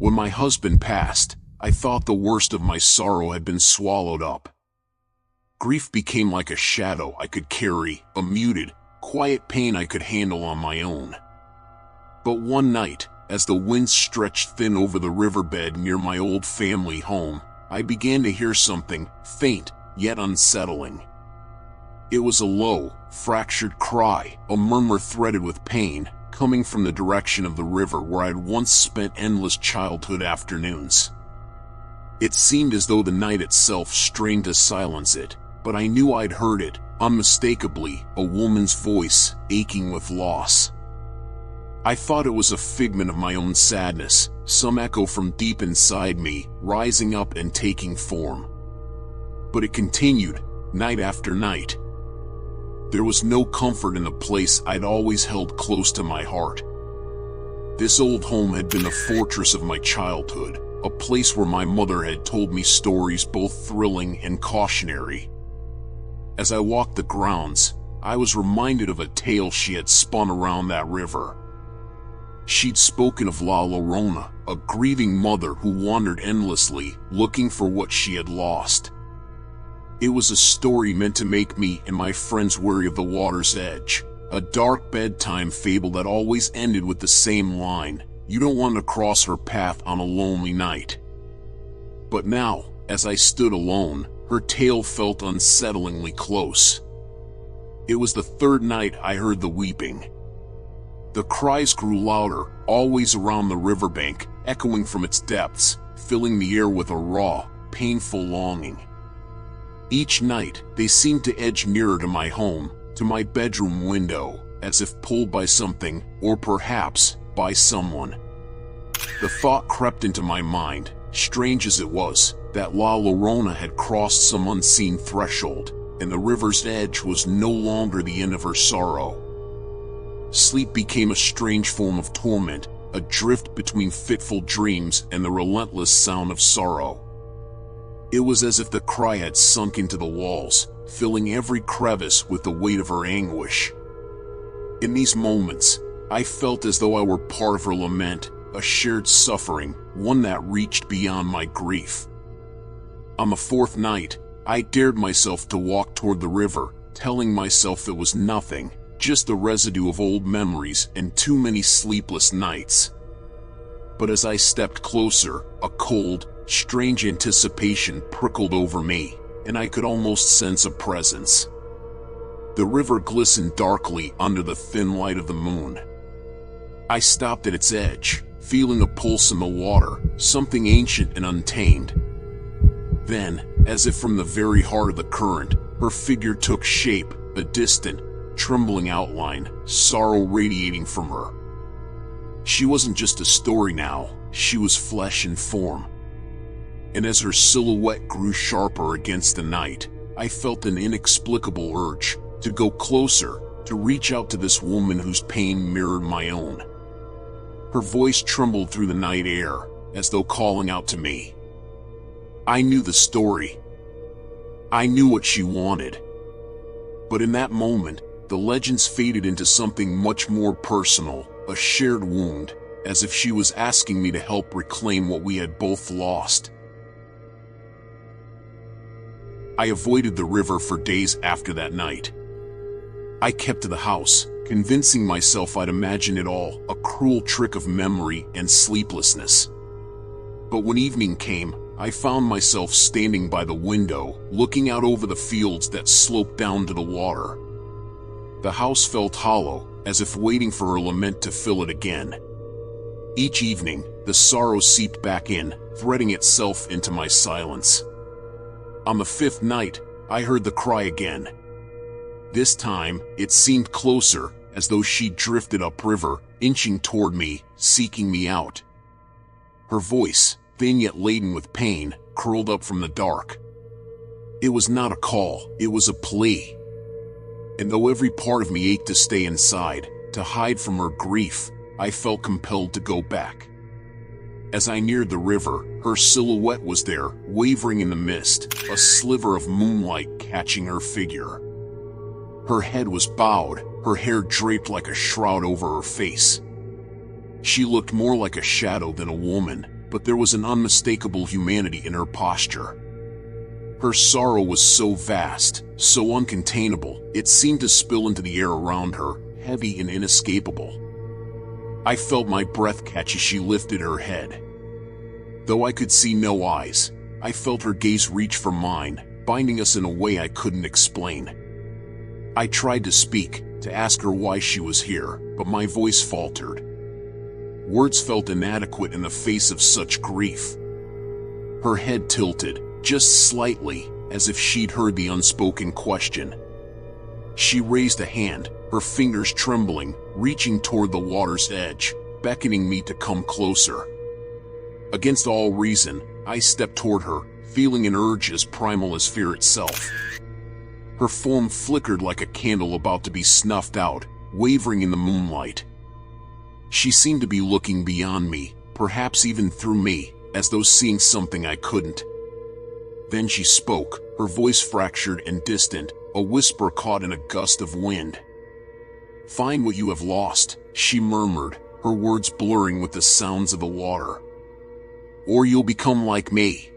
When my husband passed, I thought the worst of my sorrow had been swallowed up. Grief became like a shadow I could carry, a muted, quiet pain I could handle on my own. But one night, as the wind stretched thin over the riverbed near my old family home, I began to hear something, faint, yet unsettling. It was a low, fractured cry, a murmur threaded with pain, coming from the direction of the river where I'd once spent endless childhood afternoons. It seemed as though the night itself strained to silence it, but I knew I'd heard it, unmistakably, a woman's voice, aching with loss. I thought it was a figment of my own sadness, some echo from deep inside me, rising up and taking form. But it continued, night after night. There was no comfort in the place I'd always held close to my heart. This old home had been the fortress of my childhood, a place where my mother had told me stories both thrilling and cautionary. As I walked the grounds, I was reminded of a tale she had spun around that river. She'd spoken of La Llorona, a grieving mother who wandered endlessly, looking for what she had lost. It was a story meant to make me and my friends wary of the water's edge, a dark bedtime fable that always ended with the same line, "You don't want to cross her path on a lonely night." But now, as I stood alone, her tale felt unsettlingly close. It was the third night I heard the weeping. The cries grew louder, always around the riverbank, echoing from its depths, filling the air with a raw, painful longing. Each night, they seemed to edge nearer to my home, to my bedroom window, as if pulled by something, or perhaps, by someone. The thought crept into my mind, strange as it was, that La Llorona had crossed some unseen threshold, and the river's edge was no longer the end of her sorrow. Sleep became a strange form of torment, a drift between fitful dreams and the relentless sound of sorrow. It was as if the cry had sunk into the walls, filling every crevice with the weight of her anguish. In these moments, I felt as though I were part of her lament, a shared suffering, one that reached beyond my grief. On the fourth night, I dared myself to walk toward the river, telling myself it was nothing, just the residue of old memories and too many sleepless nights. But as I stepped closer, a cold, strange anticipation prickled over me, and I could almost sense a presence. The river glistened darkly under the thin light of the moon. I stopped at its edge, feeling a pulse in the water, something ancient and untamed. Then, as if from the very heart of the current, her figure took shape, a distant, trembling outline, sorrow radiating from her. She wasn't just a story now, she was flesh and form. And as her silhouette grew sharper against the night, I felt an inexplicable urge to go closer, to reach out to this woman whose pain mirrored my own. Her voice trembled through the night air, as though calling out to me. I knew the story. I knew what she wanted. But in that moment, the legends faded into something much more personal, a shared wound, as if she was asking me to help reclaim what we had both lost. I avoided the river for days after that night. I kept to the house, convincing myself I'd imagined it all, a cruel trick of memory and sleeplessness. But when evening came, I found myself standing by the window, looking out over the fields that sloped down to the water. The house felt hollow, as if waiting for her lament to fill it again. Each evening, the sorrow seeped back in, threading itself into my silence. On the fifth night, I heard the cry again. This time, it seemed closer, as though she drifted upriver, inching toward me, seeking me out. Her voice, thin yet laden with pain, curled up from the dark. It was not a call, it was a plea. And though every part of me ached to stay inside, to hide from her grief, I felt compelled to go back. As I neared the river, her silhouette was there, wavering in the mist, a sliver of moonlight catching her figure. Her head was bowed, her hair draped like a shroud over her face. She looked more like a shadow than a woman, but there was an unmistakable humanity in her posture. Her sorrow was so vast, so uncontainable, it seemed to spill into the air around her, heavy and inescapable. I felt my breath catch as she lifted her head. Though I could see no eyes, I felt her gaze reach for mine, binding us in a way I couldn't explain. I tried to speak, to ask her why she was here, but my voice faltered. Words felt inadequate in the face of such grief. Her head tilted, just slightly, as if she'd heard the unspoken question. She raised a hand, her fingers trembling, reaching toward the water's edge, beckoning me to come closer. Against all reason, I stepped toward her, feeling an urge as primal as fear itself. Her form flickered like a candle about to be snuffed out, wavering in the moonlight. She seemed to be looking beyond me, perhaps even through me, as though seeing something I couldn't. Then she spoke, her voice fractured and distant, a whisper caught in a gust of wind. "Find what you have lost," she murmured, her words blurring with the sounds of the water. "Or you'll become like me."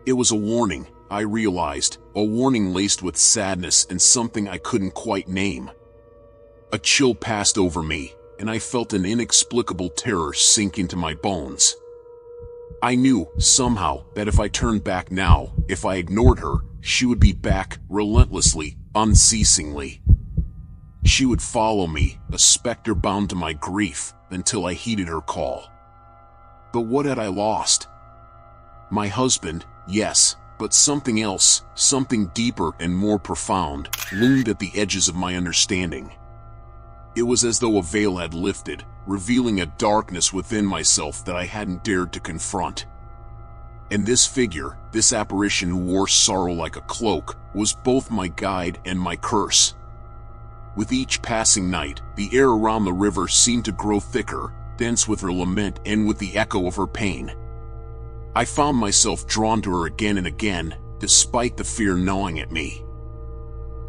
It was a warning, I realized, a warning laced with sadness and something I couldn't quite name. A chill passed over me, and I felt an inexplicable terror sink into my bones. I knew, somehow, that if I turned back now, if I ignored her, she would be back, relentlessly, unceasingly. She would follow me, a specter bound to my grief, until I heeded her call. But what had I lost? My husband, yes, but something else, something deeper and more profound, loomed at the edges of my understanding. It was as though a veil had lifted, revealing a darkness within myself that I hadn't dared to confront. And this figure, this apparition who wore sorrow like a cloak, was both my guide and my curse. With each passing night, the air around the river seemed to grow thicker, dense with her lament and with the echo of her pain. I found myself drawn to her again and again, despite the fear gnawing at me.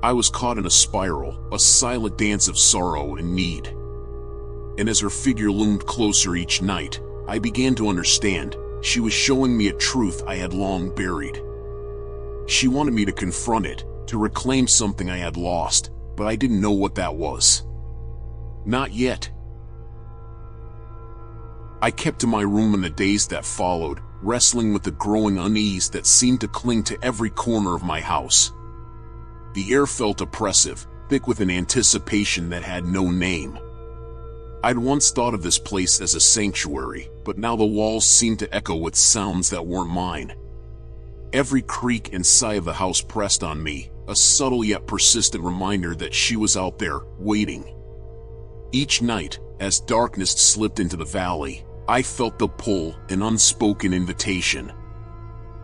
I was caught in a spiral, a silent dance of sorrow and need. And as her figure loomed closer each night, I began to understand. She was showing me a truth I had long buried. She wanted me to confront it, to reclaim something I had lost, but I didn't know what that was. Not yet. I kept to my room in the days that followed, wrestling with the growing unease that seemed to cling to every corner of my house. The air felt oppressive, thick with an anticipation that had no name. I'd once thought of this place as a sanctuary, but now the walls seemed to echo with sounds that weren't mine. Every creak and sigh of the house pressed on me, a subtle yet persistent reminder that she was out there, waiting. Each night, as darkness slipped into the valley, I felt the pull, an unspoken invitation.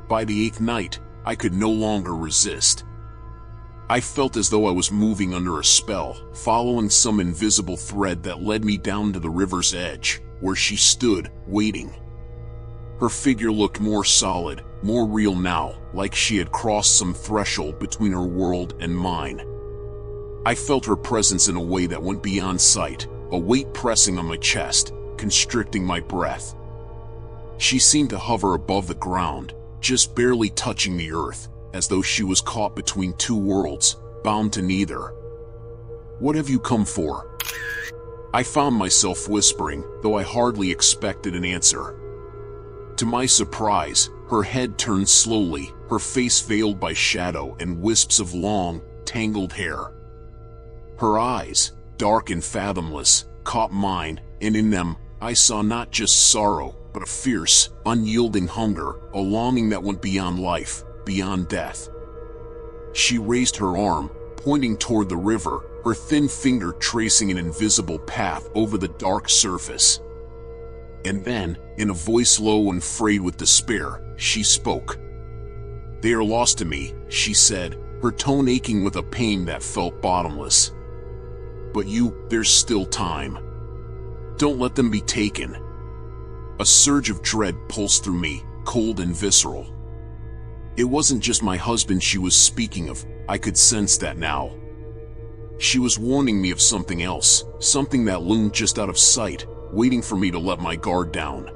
By the 8th night, I could no longer resist. I felt as though I was moving under a spell, following some invisible thread that led me down to the river's edge, where she stood, waiting. Her figure looked more solid, more real now, like she had crossed some threshold between her world and mine. I felt her presence in a way that went beyond sight, a weight pressing on my chest, constricting my breath. She seemed to hover above the ground, just barely touching the earth, as though she was caught between two worlds, bound to neither. "What have you come for?" I found myself whispering, though I hardly expected an answer. To my surprise, her head turned slowly, her face veiled by shadow and wisps of long, tangled hair. Her eyes, dark and fathomless, caught mine, and in them, I saw not just sorrow, but a fierce, unyielding hunger, a longing that went beyond life, beyond death. She raised her arm, pointing toward the river, her thin finger tracing an invisible path over the dark surface. And then, in a voice low and frayed with despair, she spoke. "They are lost to me," she said, her tone aching with a pain that felt bottomless. "But there's still time. Don't let them be taken." A surge of dread pulsed through me, cold and visceral. It wasn't just my husband she was speaking of, I could sense that now. She was warning me of something else, something that loomed just out of sight, waiting for me to let my guard down.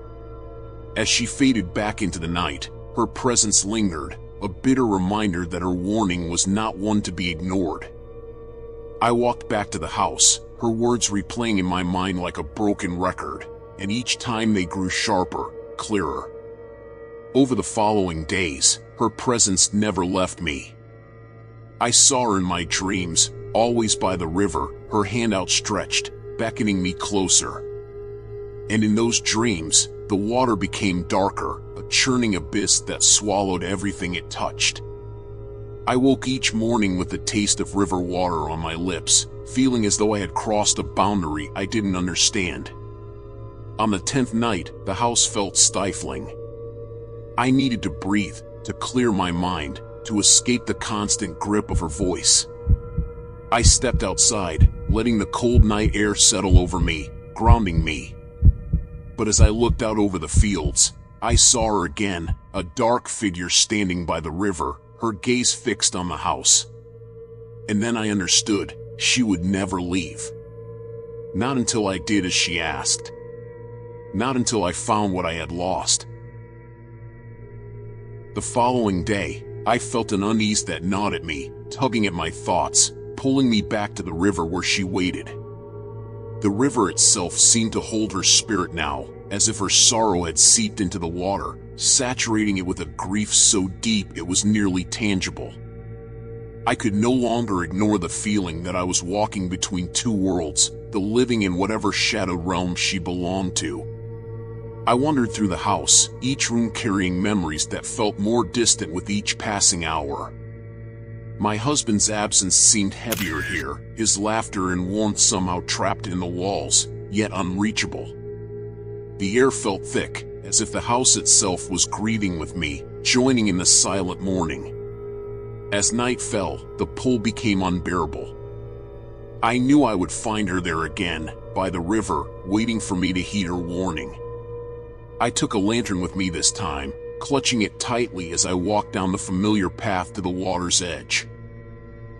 As she faded back into the night, her presence lingered, a bitter reminder that her warning was not one to be ignored. I walked back to the house, her words replaying in my mind like a broken record, and each time they grew sharper, clearer. Over the following days, her presence never left me. I saw her in my dreams, always by the river, her hand outstretched, beckoning me closer. And in those dreams, the water became darker, a churning abyss that swallowed everything it touched. I woke each morning with the taste of river water on my lips, feeling as though I had crossed a boundary I didn't understand. On the 10th night, the house felt stifling. I needed to breathe, to clear my mind, to escape the constant grip of her voice. I stepped outside, letting the cold night air settle over me, grounding me. But as I looked out over the fields, I saw her again, a dark figure standing by the river, her gaze fixed on the house. And then I understood, she would never leave. Not until I did as she asked. Not until I found what I had lost. The following day, I felt an unease that gnawed at me, tugging at my thoughts, pulling me back to the river where she waited. The river itself seemed to hold her spirit now, as if her sorrow had seeped into the water, saturating it with a grief so deep it was nearly tangible. I could no longer ignore the feeling that I was walking between two worlds, the living in whatever shadowed realm she belonged to. I wandered through the house, each room carrying memories that felt more distant with each passing hour. My husband's absence seemed heavier here, his laughter and warmth somehow trapped in the walls, yet unreachable. The air felt thick, as if the house itself was grieving with me, joining in the silent mourning. As night fell, the pull became unbearable. I knew I would find her there again, by the river, waiting for me to heed her warning. I took a lantern with me this time, clutching it tightly as I walked down the familiar path to the water's edge.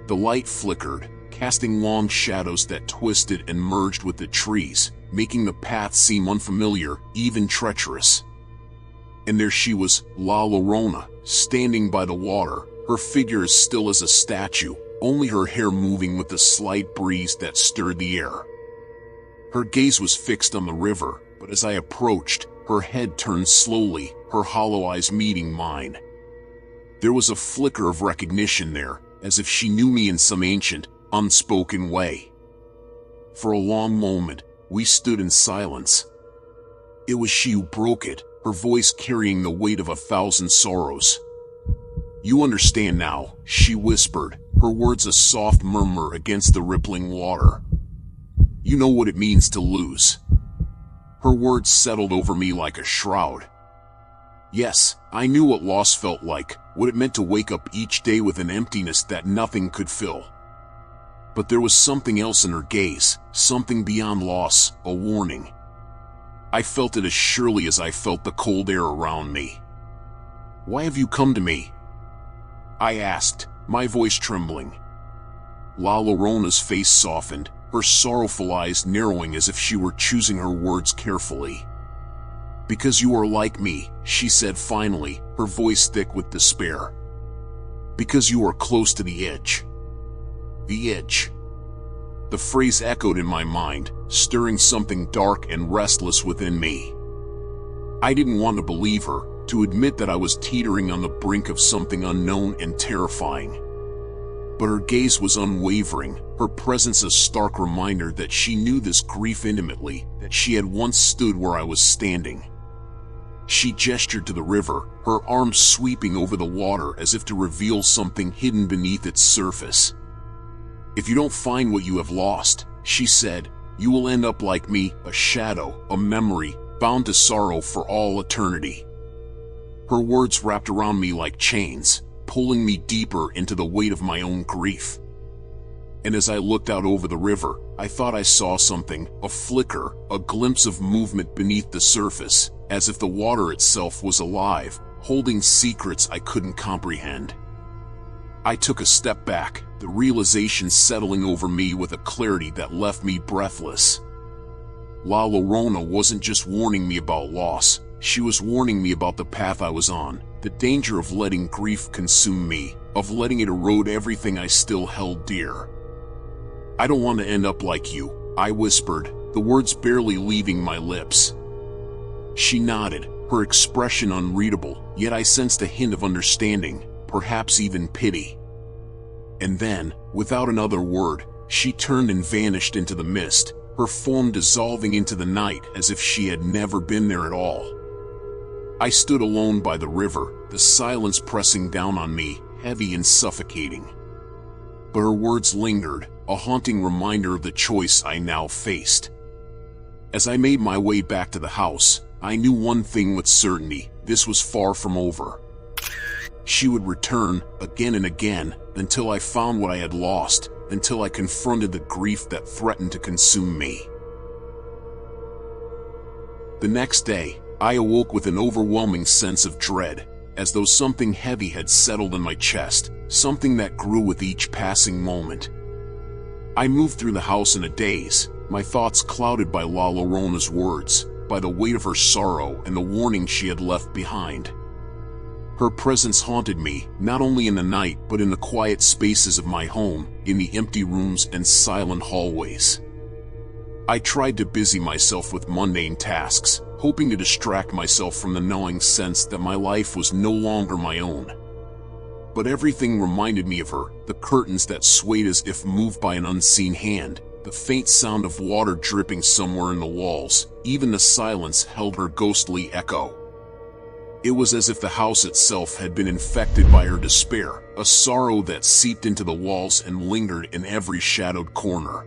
The light flickered, casting long shadows that twisted and merged with the trees, making the path seem unfamiliar, even treacherous. And there she was, La Llorona, standing by the water, her figure as still as a statue, only her hair moving with the slight breeze that stirred the air. Her gaze was fixed on the river, but as I approached, her head turned slowly, her hollow eyes meeting mine. There was a flicker of recognition there, as if she knew me in some ancient, unspoken way. For a long moment, we stood in silence. It was she who broke it, her voice carrying the weight of 1,000 sorrows. "You understand now," she whispered, her words a soft murmur against the rippling water. "You know what it means to lose." Her words settled over me like a shroud. Yes, I knew what loss felt like, what it meant to wake up each day with an emptiness that nothing could fill. But there was something else in her gaze, something beyond loss, a warning. I felt it as surely as I felt the cold air around me. "Why have you come to me?" I asked, my voice trembling. La Llorona's face softened, her sorrowful eyes narrowing as if she were choosing her words carefully. "Because you are like me," she said finally, her voice thick with despair. "Because you are close to the edge." The edge. The phrase echoed in my mind, stirring something dark and restless within me. I didn't want to believe her, to admit that I was teetering on the brink of something unknown and terrifying. But her gaze was unwavering, her presence a stark reminder that she knew this grief intimately, that she had once stood where I was standing. She gestured to the river, her arms sweeping over the water as if to reveal something hidden beneath its surface. "If you don't find what you have lost," she said, "you will end up like me, a shadow, a memory, bound to sorrow for all eternity." Her words wrapped around me like chains, pulling me deeper into the weight of my own grief. And as I looked out over the river, I thought I saw something, a flicker, a glimpse of movement beneath the surface, as if the water itself was alive, holding secrets I couldn't comprehend. I took a step back, the realization settling over me with a clarity that left me breathless. La Llorona wasn't just warning me about loss, She was warning me about the path I was on, the danger of letting grief consume me, of letting it erode everything I still held dear. "I don't want to end up like you," I whispered, the words barely leaving my lips. She nodded, her expression unreadable, yet I sensed a hint of understanding, perhaps even pity. And then, without another word, she turned and vanished into the mist, her form dissolving into the night as if she had never been there at all. I stood alone by the river, the silence pressing down on me, heavy and suffocating. But her words lingered, a haunting reminder of the choice I now faced. As I made my way back to the house, I knew one thing with certainty: this was far from over. She would return, again and again, until I found what I had lost, until I confronted the grief that threatened to consume me. The next day, I awoke with an overwhelming sense of dread, as though something heavy had settled in my chest, something that grew with each passing moment. I moved through the house in a daze, my thoughts clouded by La Llorona's words, by the weight of her sorrow and the warning she had left behind. Her presence haunted me, not only in the night but in the quiet spaces of my home, in the empty rooms and silent hallways. I tried to busy myself with mundane tasks, hoping to distract myself from the gnawing sense that my life was no longer my own. But everything reminded me of her, the curtains that swayed as if moved by an unseen hand, the faint sound of water dripping somewhere in the walls, even the silence held her ghostly echo. It was as if the house itself had been infected by her despair, a sorrow that seeped into the walls and lingered in every shadowed corner.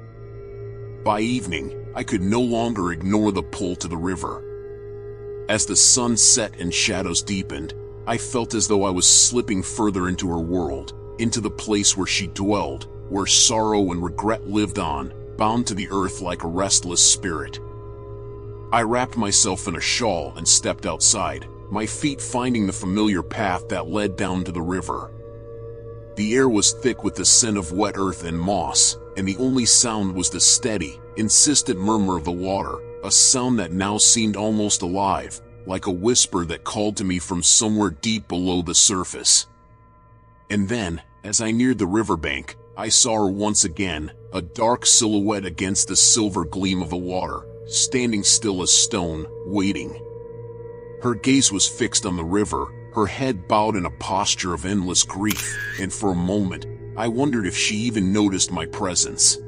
By evening, I could no longer ignore the pull to the river. As the sun set and shadows deepened, I felt as though I was slipping further into her world, into the place where she dwelled, where sorrow and regret lived on, bound to the earth like a restless spirit. I wrapped myself in a shawl and stepped outside, my feet finding the familiar path that led down to the river. The air was thick with the scent of wet earth and moss, and the only sound was the steady, insistent murmur of the water, a sound that now seemed almost alive, like a whisper that called to me from somewhere deep below the surface. And then, as I neared the riverbank, I saw her once again, a dark silhouette against the silver gleam of the water, standing still as stone, waiting. Her gaze was fixed on the river, her head bowed in a posture of endless grief, and for a moment, I wondered if she even noticed my presence.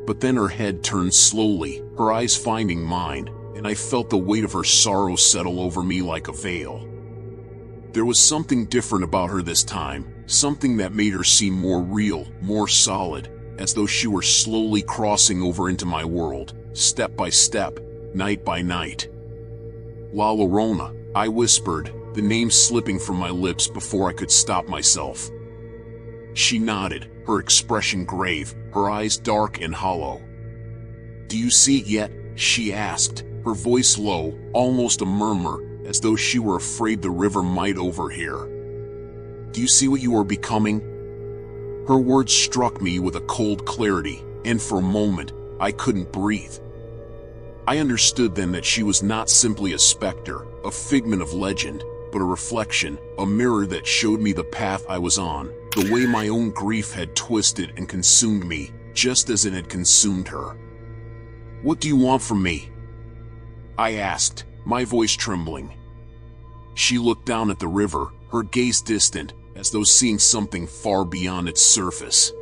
But then her head turned slowly, her eyes finding mine, and I felt the weight of her sorrow settle over me like a veil. There was something different about her this time, something that made her seem more real, more solid, as though she were slowly crossing over into my world, step by step, night by night. "La Llorona," I whispered, the name slipping from my lips before I could stop myself. She nodded, her expression grave, her eyes dark and hollow. "Do you see it yet?" she asked, her voice low, almost a murmur, as though she were afraid the river might overhear. "Do you see what you are becoming?" Her words struck me with a cold clarity, and for a moment, I couldn't breathe. I understood then that she was not simply a specter, a figment of legend, but a reflection, a mirror that showed me the path I was on, the way my own grief had twisted and consumed me, just as it had consumed her. "What do you want from me?" I asked, my voice trembling. She looked down at the river, her gaze distant, as though seeing something far beyond its surface.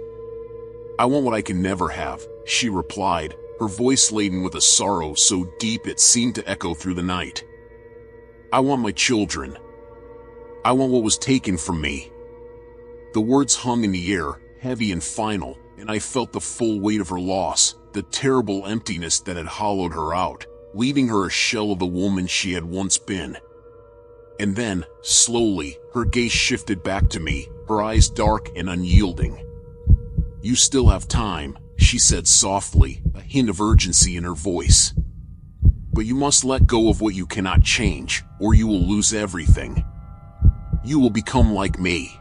"I want what I can never have," she replied, her voice laden with a sorrow so deep it seemed to echo through the night. "I want my children. I want what was taken from me." The words hung in the air, heavy and final, and I felt the full weight of her loss, the terrible emptiness that had hollowed her out, leaving her a shell of the woman she had once been. And then, slowly, her gaze shifted back to me, her eyes dark and unyielding. "You still have time," she said softly, a hint of urgency in her voice. "But you must let go of what you cannot change, or you will lose everything. You will become like me."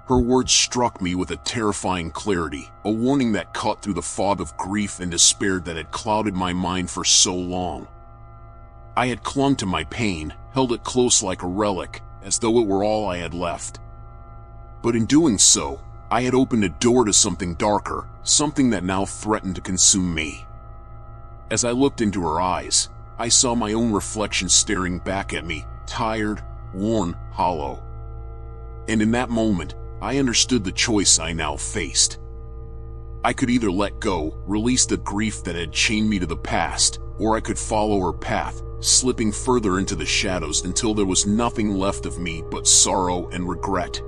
Her words struck me with a terrifying clarity, a warning that cut through the fog of grief and despair that had clouded my mind for so long. I had clung to my pain, held it close like a relic, as though it were all I had left. But in doing so, I had opened a door to something darker, something that now threatened to consume me. As I looked into her eyes, I saw my own reflection staring back at me, tired, worn, hollow. And in that moment, I understood the choice I now faced. I could either let go, release the grief that had chained me to the past, or I could follow her path, slipping further into the shadows until there was nothing left of me but sorrow and regret.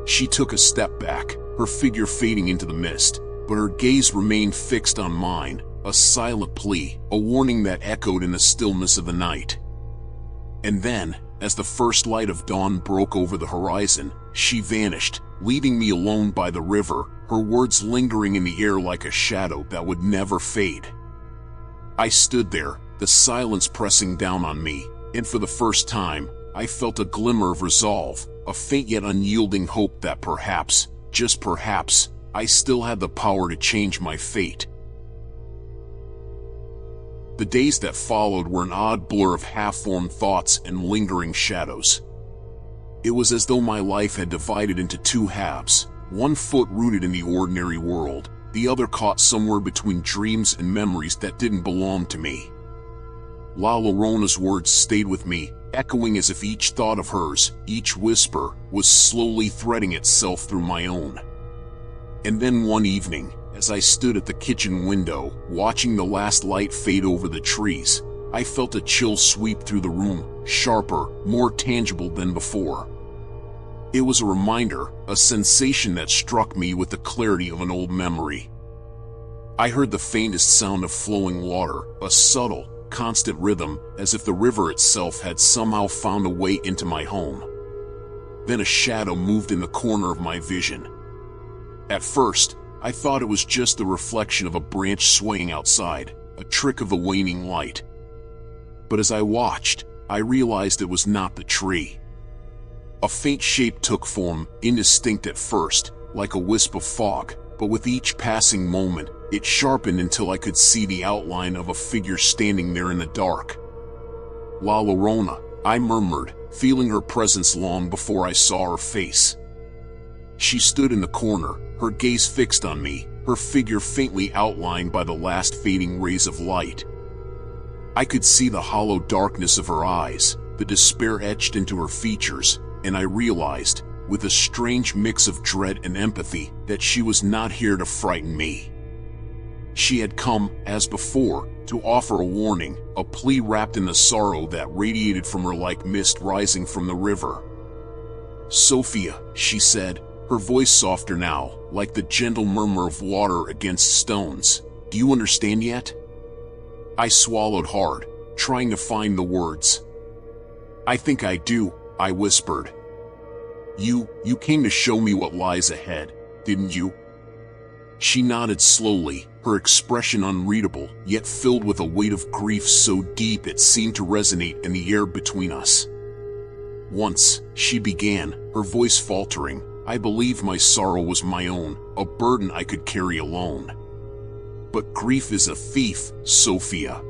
She took a step back, her figure fading into the mist, but her gaze remained fixed on mine, a silent plea, a warning that echoed in the stillness of the night. And then, as the first light of dawn broke over the horizon, she vanished, leaving me alone by the river, her words lingering in the air like a shadow that would never fade. I stood there, the silence pressing down on me, and for the first time, I felt a glimmer of resolve, a faint yet unyielding hope that perhaps, just perhaps, I still had the power to change my fate. The days that followed were an odd blur of half-formed thoughts and lingering shadows. It was as though my life had divided into two halves, one foot rooted in the ordinary world, the other caught somewhere between dreams and memories that didn't belong to me. La Llorona's words stayed with me, echoing as if each thought of hers, each whisper, was slowly threading itself through my own. And then one evening, as I stood at the kitchen window, watching the last light fade over the trees, I felt a chill sweep through the room, sharper, more tangible than before. It was a reminder, a sensation that struck me with the clarity of an old memory. I heard the faintest sound of flowing water, a subtle, constant rhythm, as if the river itself had somehow found a way into my home. Then a shadow moved in the corner of my vision. At first, I thought it was just the reflection of a branch swaying outside, a trick of the waning light. But as I watched, I realized it was not the tree. A faint shape took form, indistinct at first, like a wisp of fog, but with each passing moment, it sharpened until I could see the outline of a figure standing there in the dark. La Llorona, I murmured, feeling her presence long before I saw her face. She stood in the corner, her gaze fixed on me, her figure faintly outlined by the last fading rays of light. I could see the hollow darkness of her eyes, the despair etched into her features, and I realized, with a strange mix of dread and empathy, that she was not here to frighten me. She had come, as before, to offer a warning, a plea wrapped in the sorrow that radiated from her like mist rising from the river. "Sofia," she said, her voice softer now, like the gentle murmur of water against stones. "Do you understand yet?" I swallowed hard, trying to find the words. "I think I do," I whispered. You came to show me what lies ahead, didn't you?" She nodded slowly, her expression unreadable, yet filled with a weight of grief so deep it seemed to resonate in the air between us. "Once," she began, her voice faltering, "I believed my sorrow was my own, a burden I could carry alone. But grief is a thief, Sofia.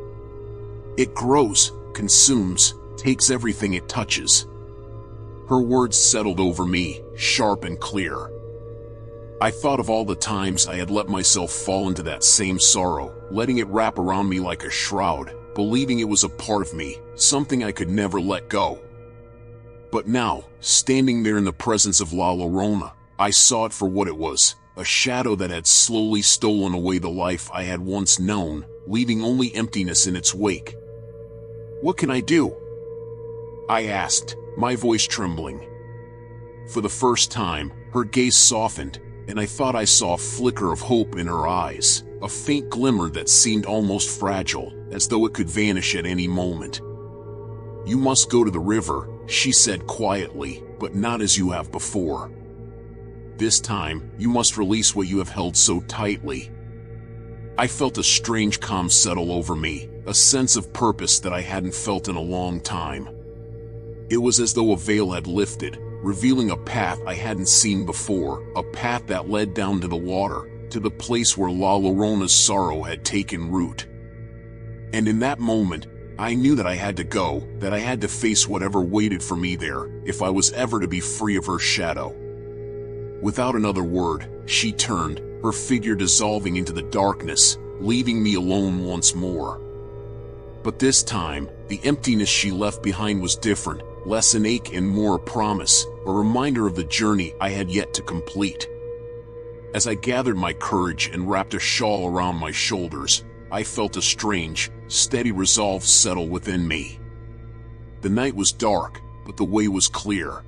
It grows, consumes, takes everything it touches." Her words settled over me, sharp and clear. I thought of all the times I had let myself fall into that same sorrow, letting it wrap around me like a shroud, believing it was a part of me, something I could never let go. But now, standing there in the presence of La Llorona, I saw it for what it was, a shadow that had slowly stolen away the life I had once known, leaving only emptiness in its wake. "What can I do?" I asked, my voice trembling. For the first time, her gaze softened, and I thought I saw a flicker of hope in her eyes, a faint glimmer that seemed almost fragile, as though it could vanish at any moment. "You must go to the river," she said quietly, "but not as you have before. This time, you must release what you have held so tightly." I felt a strange calm settle over me, a sense of purpose that I hadn't felt in a long time. It was as though a veil had lifted, revealing a path I hadn't seen before, a path that led down to the water, to the place where La Llorona's sorrow had taken root. And in that moment, I knew that I had to go, that I had to face whatever waited for me there, if I was ever to be free of her shadow. Without another word, she turned, her figure dissolving into the darkness, leaving me alone once more. But this time, the emptiness she left behind was different, less an ache and more a promise, a reminder of the journey I had yet to complete. As I gathered my courage and wrapped a shawl around my shoulders, I felt a strange, steady resolve settle within me. The night was dark, but the way was clear.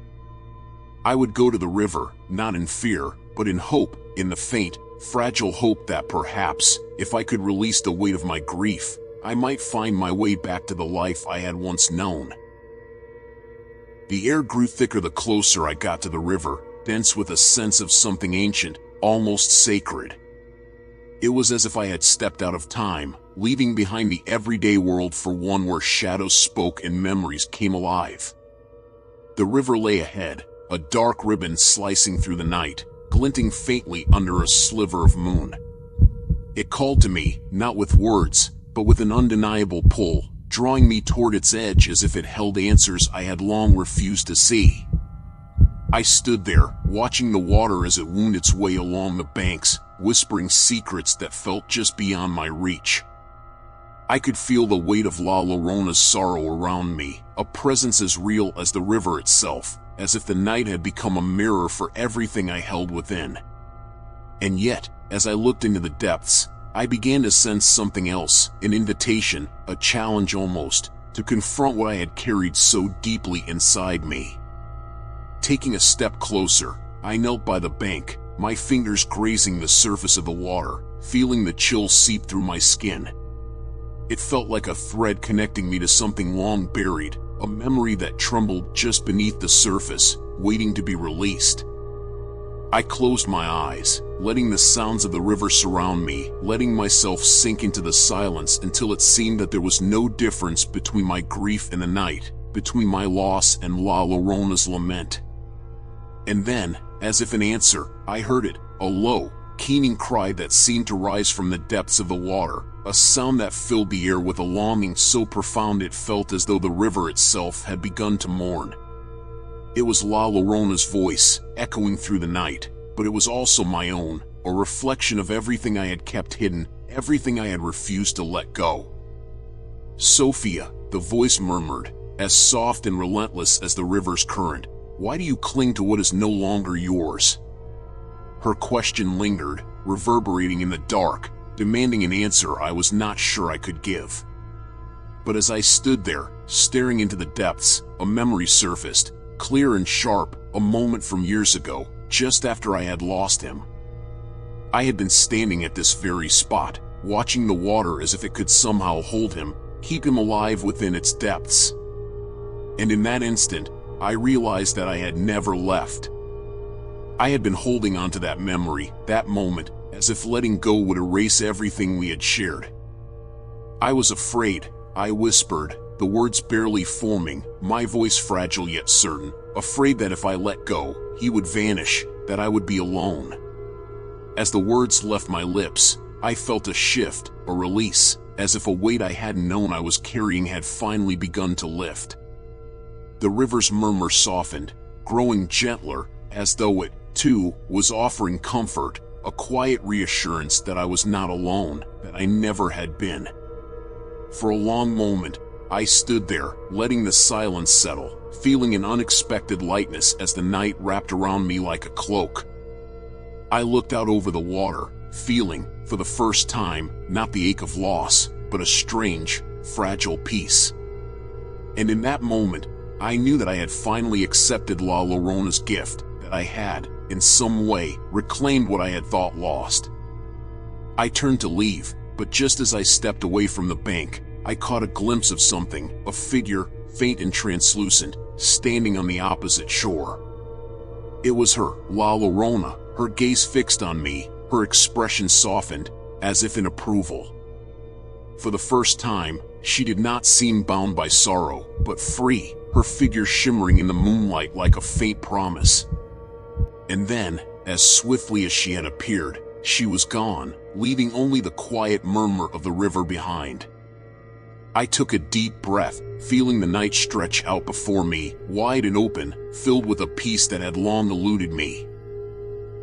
I would go to the river, not in fear, but in hope, in the faint, fragile hope that perhaps, if I could release the weight of my grief, I might find my way back to the life I had once known. The air grew thicker the closer I got to the river, dense with a sense of something ancient, almost sacred. It was as if I had stepped out of time, leaving behind the everyday world for one where shadows spoke and memories came alive. The river lay ahead, a dark ribbon slicing through the night, glinting faintly under a sliver of moon. It called to me, not with words, but with an undeniable pull, drawing me toward its edge as if it held answers I had long refused to see. I stood there, watching the water as it wound its way along the banks, whispering secrets that felt just beyond my reach. I could feel the weight of La Llorona's sorrow around me, a presence as real as the river itself, as if the night had become a mirror for everything I held within. And yet, as I looked into the depths, I began to sense something else, an invitation, a challenge almost, to confront what I had carried so deeply inside me. Taking a step closer, I knelt by the bank, my fingers grazing the surface of the water, feeling the chill seep through my skin. It felt like a thread connecting me to something long buried, a memory that trembled just beneath the surface, waiting to be released. I closed my eyes, letting the sounds of the river surround me, letting myself sink into the silence until it seemed that there was no difference between my grief and the night, between my loss and La Llorona's lament. And then, as if an answer, I heard it, a low, keening cry that seemed to rise from the depths of the water, a sound that filled the air with a longing so profound it felt as though the river itself had begun to mourn. It was La Llorona's voice, echoing through the night, but it was also my own, a reflection of everything I had kept hidden, everything I had refused to let go. "Sofia," the voice murmured, as soft and relentless as the river's current, "why do you cling to what is no longer yours?" Her question lingered, reverberating in the dark, demanding an answer I was not sure I could give. But as I stood there, staring into the depths, a memory surfaced, clear and sharp, a moment from years ago, just after I had lost him. I had been standing at this very spot, watching the water as if it could somehow hold him, keep him alive within its depths. And in that instant, I realized that I had never left. I had been holding on to that memory, that moment, as if letting go would erase everything we had shared. I was afraid, I whispered, the words barely forming, my voice fragile yet certain, afraid that if I let go, he would vanish, that I would be alone. As the words left my lips, I felt a shift, a release, as if a weight I hadn't known I was carrying had finally begun to lift. The river's murmur softened, growing gentler, as though it, too, was offering comfort, a quiet reassurance that I was not alone, that I never had been. For a long moment, I stood there, letting the silence settle, feeling an unexpected lightness as the night wrapped around me like a cloak. I looked out over the water, feeling, for the first time, not the ache of loss, but a strange, fragile peace. And in that moment, I knew that I had finally accepted La Llorona's gift, that I had, in some way, reclaimed what I had thought lost. I turned to leave, but just as I stepped away from the bank, I caught a glimpse of something, a figure, faint and translucent, standing on the opposite shore. It was her, La Llorona, her gaze fixed on me, her expression softened, as if in approval. For the first time, she did not seem bound by sorrow, but free, her figure shimmering in the moonlight like a faint promise. And then, as swiftly as she had appeared, she was gone, leaving only the quiet murmur of the river behind. I took a deep breath, feeling the night stretch out before me, wide and open, filled with a peace that had long eluded me.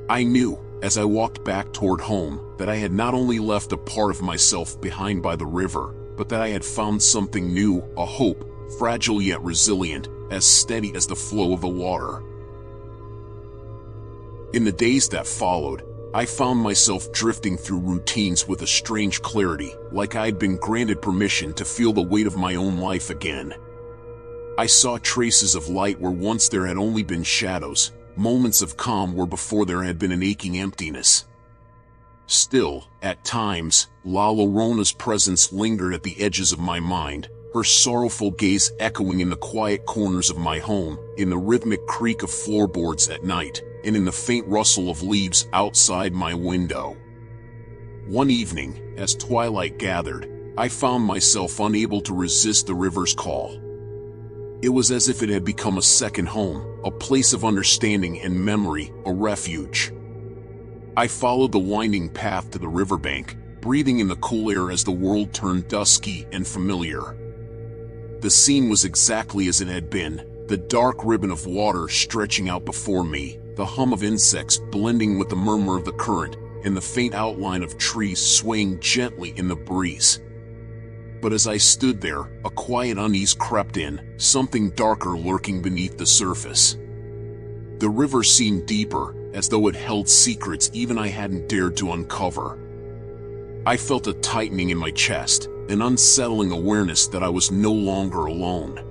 I knew, as I walked back toward home, that I had not only left a part of myself behind by the river, but that I had found something new, a hope, fragile yet resilient, as steady as the flow of the water. In the days that followed, I found myself drifting through routines with a strange clarity, like I had been granted permission to feel the weight of my own life again. I saw traces of light where once there had only been shadows, moments of calm where before there had been an aching emptiness. Still, at times, La Llorona's presence lingered at the edges of my mind, her sorrowful gaze echoing in the quiet corners of my home, in the rhythmic creak of floorboards at night, and in the faint rustle of leaves outside my window. One evening, as twilight gathered, I found myself unable to resist the river's call. It was as if it had become a second home, a place of understanding and memory, a refuge. I followed the winding path to the riverbank, breathing in the cool air as the world turned dusky and familiar. The scene was exactly as it had been, the dark ribbon of water stretching out before me, the hum of insects blending with the murmur of the current, and the faint outline of trees swaying gently in the breeze. But as I stood there, a quiet unease crept in, something darker lurking beneath the surface. The river seemed deeper, as though it held secrets even I hadn't dared to uncover. I felt a tightening in my chest, an unsettling awareness that I was no longer alone.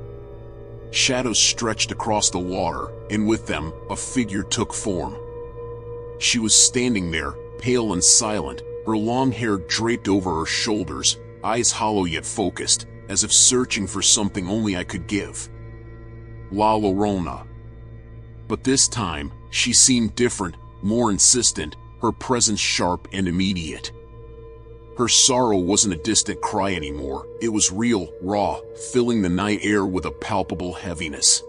Shadows stretched across the water, and with them, a figure took form. She was standing there, pale and silent, her long hair draped over her shoulders, eyes hollow yet focused, as if searching for something only I could give. La Llorona. But this time, she seemed different, more insistent, her presence sharp and immediate. Her sorrow wasn't a distant cry anymore, it was real, raw, filling the night air with a palpable heaviness.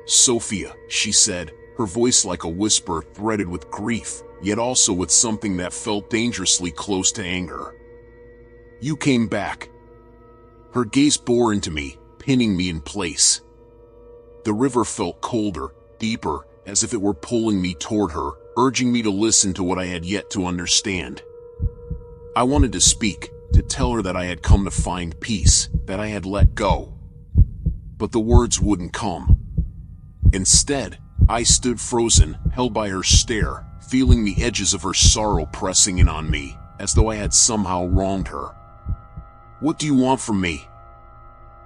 "Sofia," she said, her voice like a whisper threaded with grief, yet also with something that felt dangerously close to anger. "You came back." Her gaze bore into me, pinning me in place. The river felt colder, deeper, as if it were pulling me toward her, urging me to listen to what I had yet to understand. I wanted to speak, to tell her that I had come to find peace, that I had let go. But the words wouldn't come. Instead, I stood frozen, held by her stare, feeling the edges of her sorrow pressing in on me, as though I had somehow wronged her. "What do you want from me?"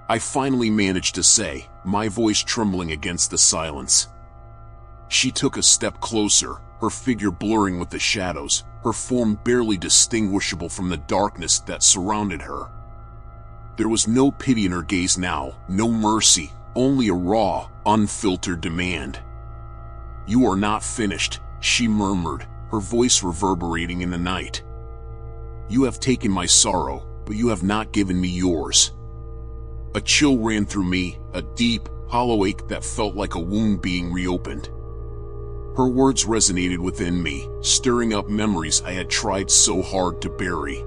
I finally managed to say, my voice trembling against the silence. She took a step closer, her figure blurring with the shadows, her form barely distinguishable from the darkness that surrounded her. There was no pity in her gaze now, no mercy, only a raw, unfiltered demand. "You are not finished," she murmured, her voice reverberating in the night. "You have taken my sorrow, but you have not given me yours." A chill ran through me, a deep, hollow ache that felt like a wound being reopened. Her words resonated within me, stirring up memories I had tried so hard to bury.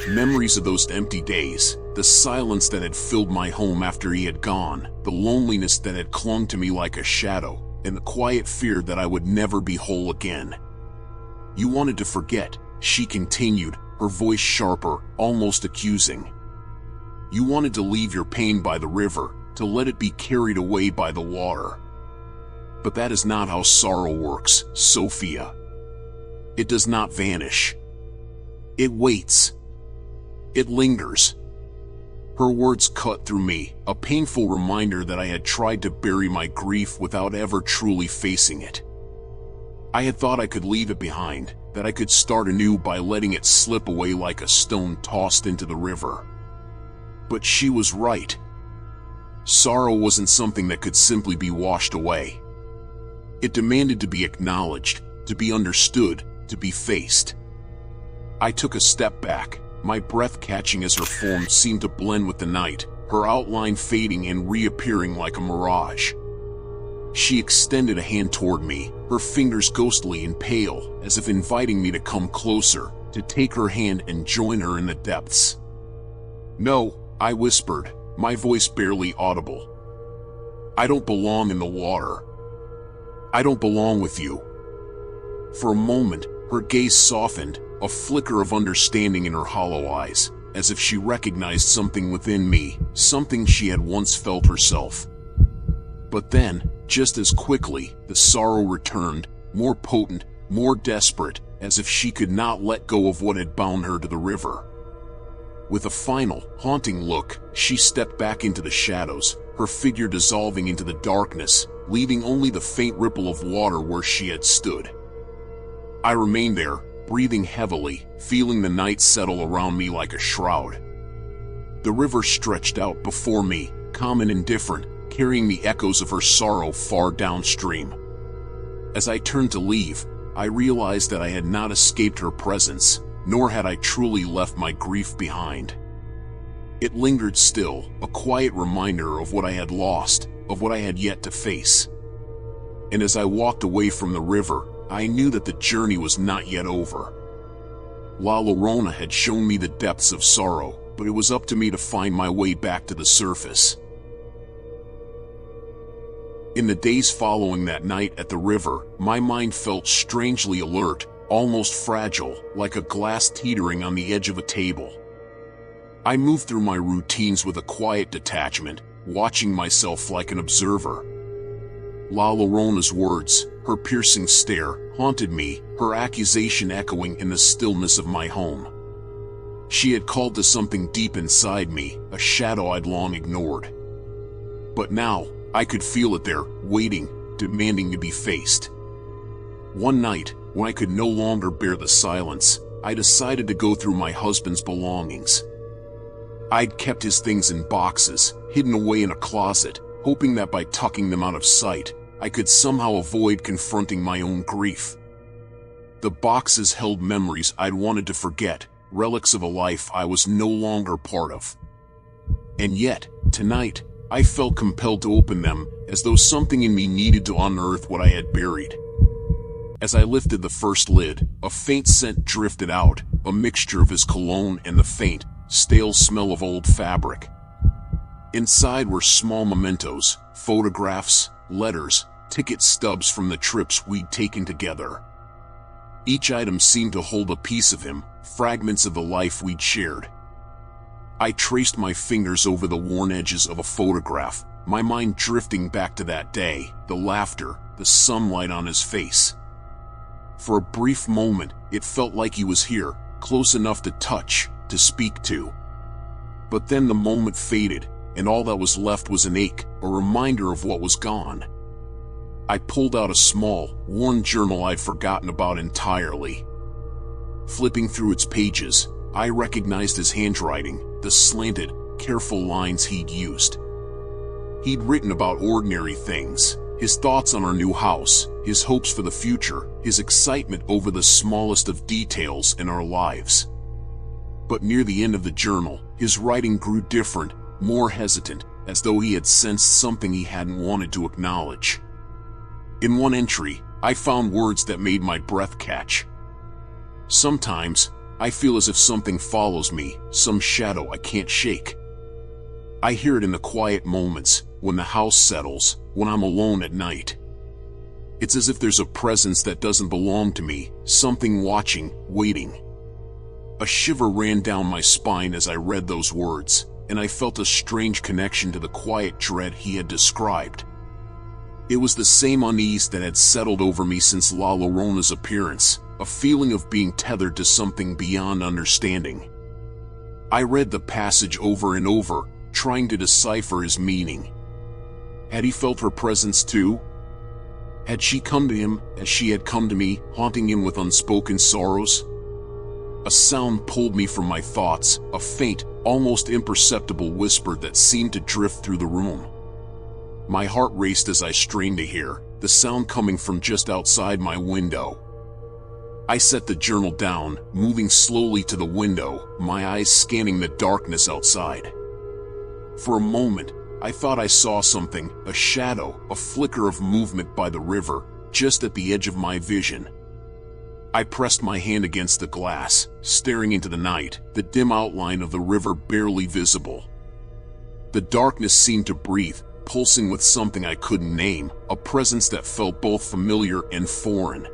Memories of those empty days, the silence that had filled my home after he had gone, the loneliness that had clung to me like a shadow, and the quiet fear that I would never be whole again. "You wanted to forget," she continued, her voice sharper, almost accusing. "You wanted to leave your pain by the river, to let it be carried away by the water. But that is not how sorrow works, Sofia. It does not vanish. It waits. It lingers." Her words cut through me, a painful reminder that I had tried to bury my grief without ever truly facing it. I had thought I could leave it behind, that I could start anew by letting it slip away like a stone tossed into the river. But she was right. Sorrow wasn't something that could simply be washed away. It demanded to be acknowledged, to be understood, to be faced. I took a step back, my breath catching as her form seemed to blend with the night, her outline fading and reappearing like a mirage. She extended a hand toward me, her fingers ghostly and pale, as if inviting me to come closer, to take her hand and join her in the depths. "No," I whispered, my voice barely audible. "I don't belong in the water. I don't belong with you." For a moment, her gaze softened, a flicker of understanding in her hollow eyes, as if she recognized something within me, something she had once felt herself. But then, just as quickly, the sorrow returned, more potent, more desperate, as if she could not let go of what had bound her to the river. With a final, haunting look, she stepped back into the shadows, her figure dissolving into the darkness, leaving only the faint ripple of water where she had stood. I remained there, breathing heavily, feeling the night settle around me like a shroud. The river stretched out before me, calm and indifferent, carrying the echoes of her sorrow far downstream. As I turned to leave, I realized that I had not escaped her presence, nor had I truly left my grief behind. It lingered still, a quiet reminder of what I had lost, of what I had yet to face. And as I walked away from the river, I knew that the journey was not yet over. La Llorona had shown me the depths of sorrow, but it was up to me to find my way back to the surface. In the days following that night at the river, my mind felt strangely alert, almost fragile, like a glass teetering on the edge of a table. I moved through my routines with a quiet detachment, watching myself like an observer. La Llorona's words, her piercing stare, haunted me, her accusation echoing in the stillness of my home. She had called to something deep inside me, a shadow I'd long ignored. But now, I could feel it there, waiting, demanding to be faced. One night, when I could no longer bear the silence, I decided to go through my husband's belongings. I'd kept his things in boxes, hidden away in a closet, hoping that by tucking them out of sight, I could somehow avoid confronting my own grief. The boxes held memories I'd wanted to forget, relics of a life I was no longer part of. And yet, tonight, I felt compelled to open them, as though something in me needed to unearth what I had buried. As I lifted the first lid, a faint scent drifted out, a mixture of his cologne and the faint, stale smell of old fabric. Inside were small mementos, photographs, letters, ticket stubs from the trips we'd taken together. Each item seemed to hold a piece of him, fragments of the life we'd shared. I traced my fingers over the worn edges of a photograph, my mind drifting back to that day, the laughter, the sunlight on his face. For a brief moment, it felt like he was here, close enough to touch, to speak to. But then the moment faded, and all that was left was an ache, a reminder of what was gone. I pulled out a small, worn journal I'd forgotten about entirely. Flipping through its pages, I recognized his handwriting, the slanted, careful lines he'd used. He'd written about ordinary things, his thoughts on our new house, his hopes for the future, his excitement over the smallest of details in our lives. But near the end of the journal, his writing grew different, more hesitant, as though he had sensed something he hadn't wanted to acknowledge. In one entry, I found words that made my breath catch. "Sometimes, I feel as if something follows me, some shadow I can't shake. I hear it in the quiet moments, when the house settles, when I'm alone at night. It's as if there's a presence that doesn't belong to me, something watching, waiting." A shiver ran down my spine as I read those words, and I felt a strange connection to the quiet dread he had described. It was the same unease that had settled over me since La Llorona's appearance, a feeling of being tethered to something beyond understanding. I read the passage over and over, trying to decipher his meaning. Had he felt her presence too? Had she come to him as she had come to me, haunting him with unspoken sorrows? A sound pulled me from my thoughts, a faint, almost imperceptible whisper that seemed to drift through the room. My heart raced as I strained to hear, the sound coming from just outside my window. I set the journal down, moving slowly to the window, my eyes scanning the darkness outside. For a moment, I thought I saw something, a shadow, a flicker of movement by the river, just at the edge of my vision. I pressed my hand against the glass, staring into the night, the dim outline of the river barely visible. The darkness seemed to breathe, pulsing with something I couldn't name, a presence that felt both familiar and foreign.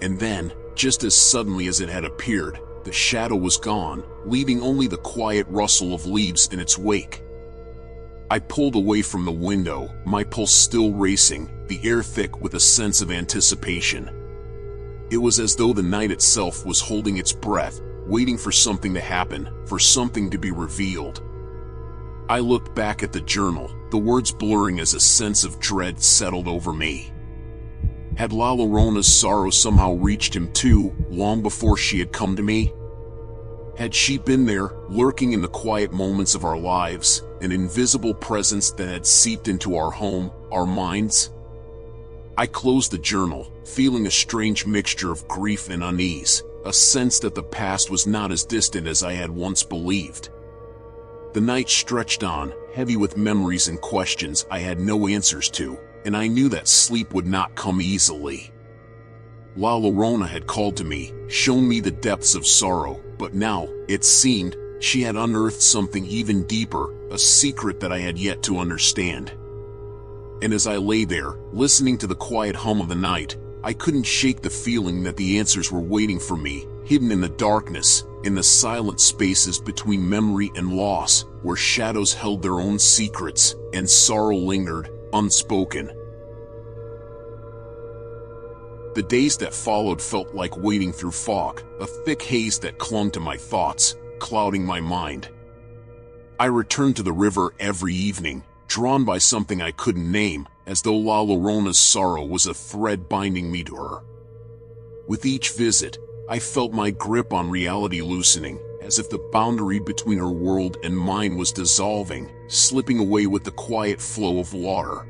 And then, just as suddenly as it had appeared, the shadow was gone, leaving only the quiet rustle of leaves in its wake. I pulled away from the window, my pulse still racing, the air thick with a sense of anticipation. It was as though the night itself was holding its breath, waiting for something to happen, for something to be revealed. I looked back at the journal, the words blurring as a sense of dread settled over me. Had La Llorona's sorrow somehow reached him too, long before she had come to me? Had she been there, lurking in the quiet moments of our lives, an invisible presence that had seeped into our home, our minds? I closed the journal, feeling a strange mixture of grief and unease, a sense that the past was not as distant as I had once believed. The night stretched on, heavy with memories and questions I had no answers to, and I knew that sleep would not come easily. La Llorona had called to me, shown me the depths of sorrow, but now, it seemed, she had unearthed something even deeper, a secret that I had yet to understand. And as I lay there, listening to the quiet hum of the night, I couldn't shake the feeling that the answers were waiting for me, hidden in the darkness, in the silent spaces between memory and loss, where shadows held their own secrets, and sorrow lingered, unspoken. The days that followed felt like wading through fog, a thick haze that clung to my thoughts, clouding my mind. I returned to the river every evening, drawn by something I couldn't name, as though La Llorona's sorrow was a thread binding me to her. With each visit, I felt my grip on reality loosening, as if the boundary between her world and mine was dissolving, slipping away with the quiet flow of water.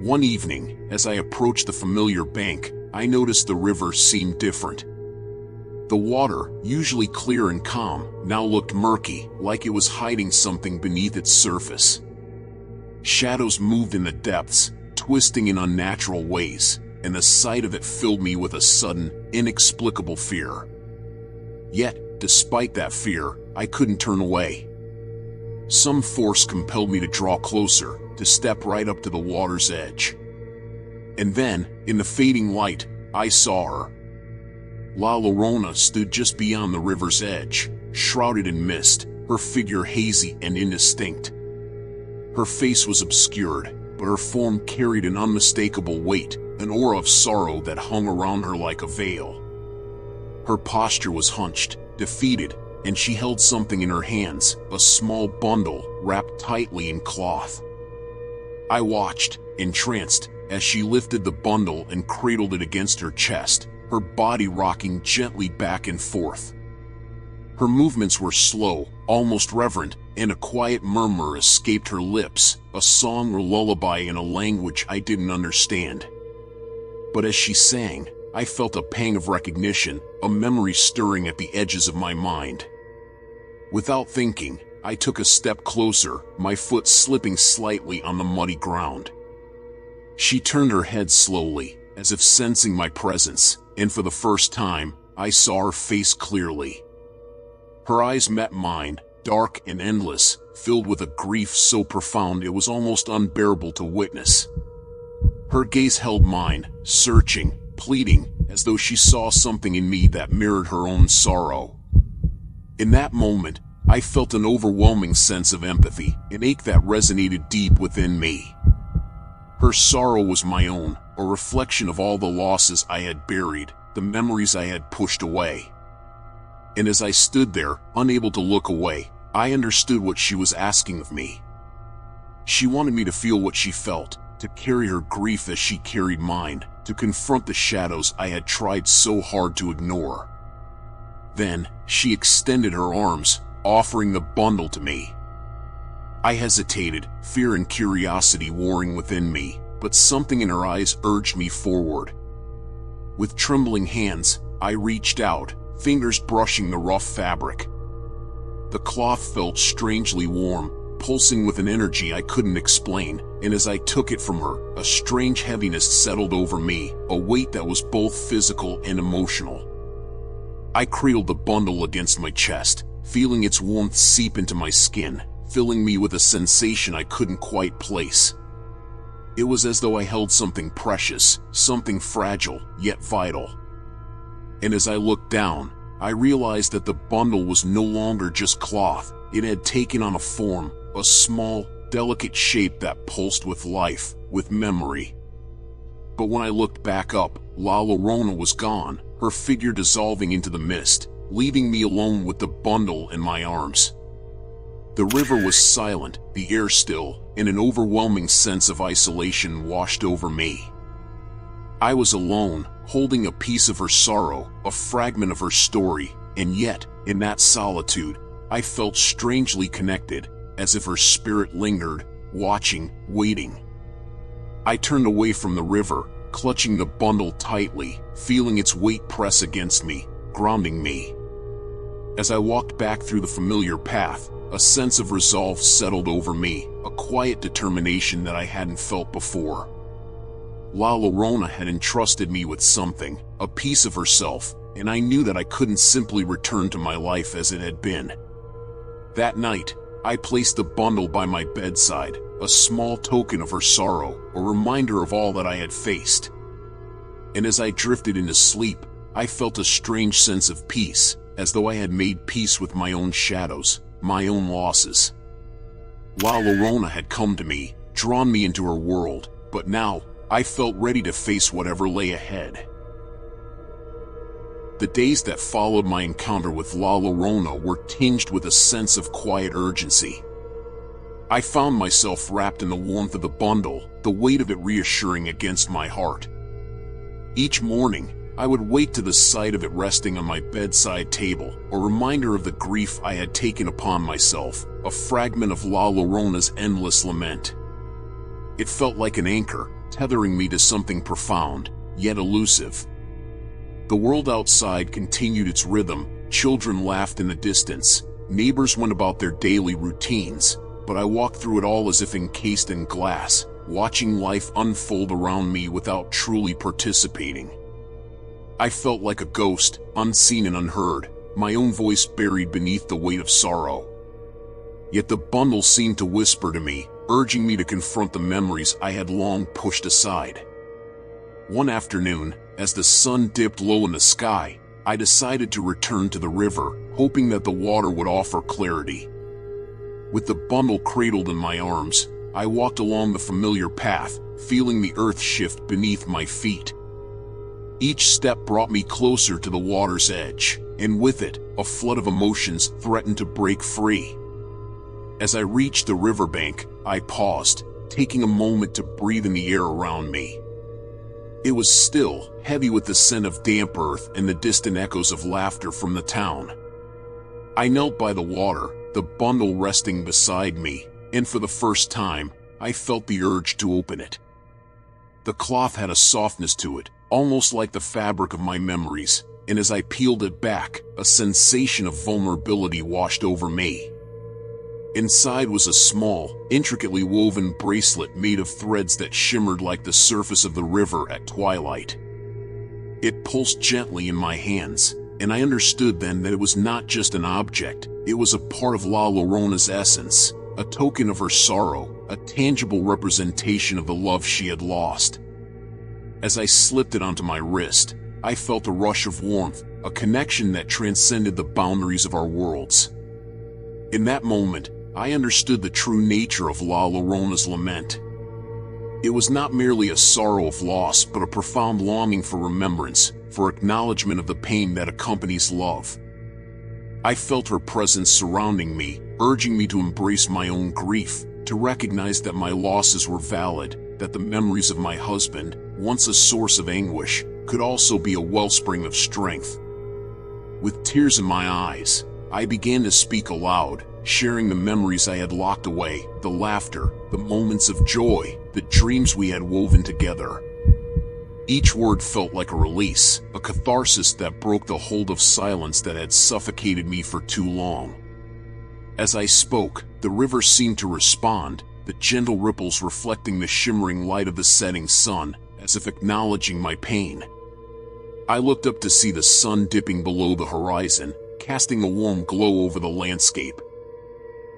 One evening, as I approached the familiar bank, I noticed the river seemed different. The water, usually clear and calm, now looked murky, like it was hiding something beneath its surface. Shadows moved in the depths, twisting in unnatural ways, and the sight of it filled me with a sudden, inexplicable fear. Yet, despite that fear, I couldn't turn away. Some force compelled me to draw closer, to step right up to the water's edge. And then, in the fading light, I saw her. La Llorona stood just beyond the river's edge, shrouded in mist, her figure hazy and indistinct. Her face was obscured, but her form carried an unmistakable weight, an aura of sorrow that hung around her like a veil. Her posture was hunched, defeated, and she held something in her hands, a small bundle wrapped tightly in cloth. I watched, entranced, as she lifted the bundle and cradled it against her chest, her body rocking gently back and forth. Her movements were slow, almost reverent, and a quiet murmur escaped her lips, a song or lullaby in a language I didn't understand. But as she sang, I felt a pang of recognition, a memory stirring at the edges of my mind. Without thinking, I took a step closer, my foot slipping slightly on the muddy ground. She turned her head slowly, as if sensing my presence, and for the first time, I saw her face clearly. Her eyes met mine, dark and endless, filled with a grief so profound it was almost unbearable to witness. Her gaze held mine, searching, pleading, as though she saw something in me that mirrored her own sorrow. In that moment, I felt an overwhelming sense of empathy, an ache that resonated deep within me. Her sorrow was my own, a reflection of all the losses I had buried, the memories I had pushed away. And as I stood there, unable to look away, I understood what she was asking of me. She wanted me to feel what she felt, to carry her grief as she carried mine, to confront the shadows I had tried so hard to ignore. Then, she extended her arms, offering the bundle to me. I hesitated, fear and curiosity warring within me, but something in her eyes urged me forward. With trembling hands, I reached out, fingers brushing the rough fabric. The cloth felt strangely warm, pulsing with an energy I couldn't explain, and as I took it from her, a strange heaviness settled over me, a weight that was both physical and emotional. I cradled the bundle against my chest, feeling its warmth seep into my skin, filling me with a sensation I couldn't quite place. It was as though I held something precious, something fragile, yet vital. And as I looked down, I realized that the bundle was no longer just cloth. It had taken on a form, a small, delicate shape that pulsed with life, with memory. But when I looked back up, La Llorona was gone, her figure dissolving into the mist, leaving me alone with the bundle in my arms. The river was silent, the air still, and an overwhelming sense of isolation washed over me. I was alone, holding a piece of her sorrow, a fragment of her story, and yet, in that solitude, I felt strangely connected, as if her spirit lingered, watching, waiting. I turned away from the river, clutching the bundle tightly, feeling its weight press against me, grounding me. As I walked back through the familiar path, a sense of resolve settled over me, a quiet determination that I hadn't felt before. La Llorona had entrusted me with something, a piece of herself, and I knew that I couldn't simply return to my life as it had been. That night, I placed the bundle by my bedside, a small token of her sorrow, a reminder of all that I had faced. And as I drifted into sleep, I felt a strange sense of peace, as though I had made peace with my own shadows, my own losses. La Llorona had come to me, drawn me into her world, but now, I felt ready to face whatever lay ahead. The days that followed my encounter with La Llorona were tinged with a sense of quiet urgency. I found myself wrapped in the warmth of the bundle, the weight of it reassuring against my heart. Each morning, I would wake to the sight of it resting on my bedside table, a reminder of the grief I had taken upon myself, a fragment of La Llorona's endless lament. It felt like an anchor, tethering me to something profound, yet elusive. The world outside continued its rhythm, children laughed in the distance, neighbors went about their daily routines, but I walked through it all as if encased in glass, watching life unfold around me without truly participating. I felt like a ghost, unseen and unheard, my own voice buried beneath the weight of sorrow. Yet the bundle seemed to whisper to me, urging me to confront the memories I had long pushed aside. One afternoon, as the sun dipped low in the sky, I decided to return to the river, hoping that the water would offer clarity. With the bundle cradled in my arms, I walked along the familiar path, feeling the earth shift beneath my feet. Each step brought me closer to the water's edge, and with it, a flood of emotions threatened to break free. As I reached the riverbank, I paused, taking a moment to breathe in the air around me. It was still, heavy with the scent of damp earth and the distant echoes of laughter from the town. I knelt by the water, the bundle resting beside me, and for the first time, I felt the urge to open it. The cloth had a softness to it, almost like the fabric of my memories, and as I peeled it back, a sensation of vulnerability washed over me. Inside was a small, intricately woven bracelet made of threads that shimmered like the surface of the river at twilight. It pulsed gently in my hands, and I understood then that it was not just an object, it was a part of La Llorona's essence, a token of her sorrow, a tangible representation of the love she had lost. As I slipped it onto my wrist, I felt a rush of warmth, a connection that transcended the boundaries of our worlds. In that moment, I understood the true nature of La Llorona's lament. It was not merely a sorrow of loss, but a profound longing for remembrance, for acknowledgement of the pain that accompanies love. I felt her presence surrounding me, urging me to embrace my own grief, to recognize that my losses were valid, that the memories of my husband, once a source of anguish, could also be a wellspring of strength. With tears in my eyes, I began to speak aloud, sharing the memories I had locked away, the laughter, the moments of joy, the dreams we had woven together. Each word felt like a release, a catharsis that broke the hold of silence that had suffocated me for too long. As I spoke, the river seemed to respond, the gentle ripples reflecting the shimmering light of the setting sun, as if acknowledging my pain. I looked up to see the sun dipping below the horizon, casting a warm glow over the landscape.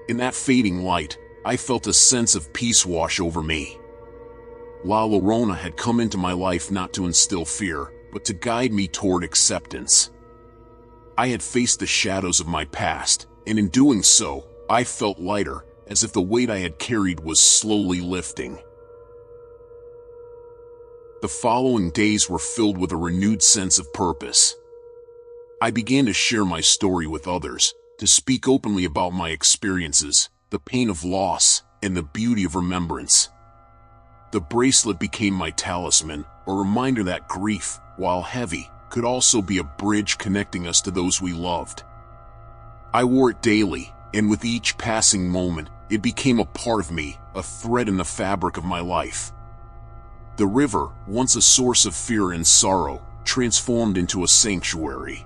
In that fading light, I felt a sense of peace wash over me. La Llorona had come into my life not to instill fear, but to guide me toward acceptance. I had faced the shadows of my past, and in doing so, I felt lighter, as if the weight I had carried was slowly lifting. The following days were filled with a renewed sense of purpose. I began to share my story with others, to speak openly about my experiences, the pain of loss, and the beauty of remembrance. The bracelet became my talisman, a reminder that grief, while heavy, could also be a bridge connecting us to those we loved. I wore it daily, and with each passing moment, it became a part of me, a thread in the fabric of my life. The river, once a source of fear and sorrow, transformed into a sanctuary.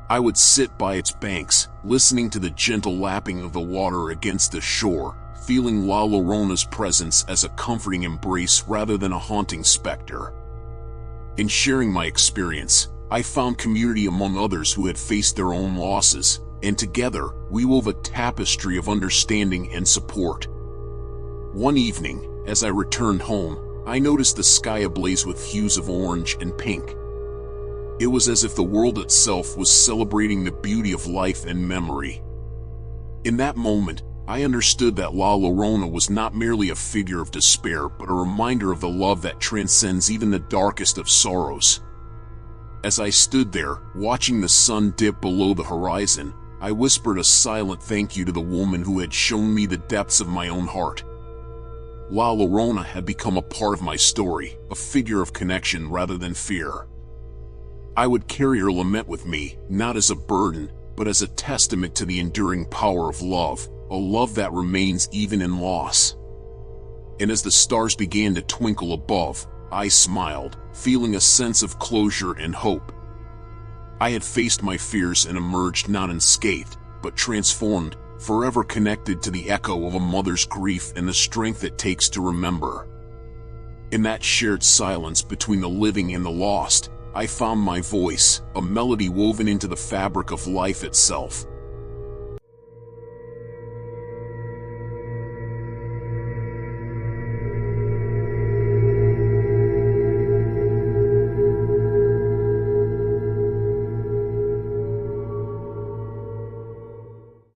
I would sit by its banks, listening to the gentle lapping of the water against the shore, feeling La Llorona's presence as a comforting embrace rather than a haunting specter. In sharing my experience, I found community among others who had faced their own losses, and together, we wove a tapestry of understanding and support. One evening, as I returned home, I noticed the sky ablaze with hues of orange and pink. It was as if the world itself was celebrating the beauty of life and memory. In that moment, I understood that La Llorona was not merely a figure of despair, but a reminder of the love that transcends even the darkest of sorrows. As I stood there, watching the sun dip below the horizon, I whispered a silent thank you to the woman who had shown me the depths of my own heart. La Llorona had become a part of my story, a figure of connection rather than fear. I would carry her lament with me, not as a burden, but as a testament to the enduring power of love, a love that remains even in loss. And as the stars began to twinkle above, I smiled, feeling a sense of closure and hope. I had faced my fears and emerged not unscathed, but transformed, forever connected to the echo of a mother's grief and the strength it takes to remember. In that shared silence between the living and the lost, I found my voice, a melody woven into the fabric of life itself.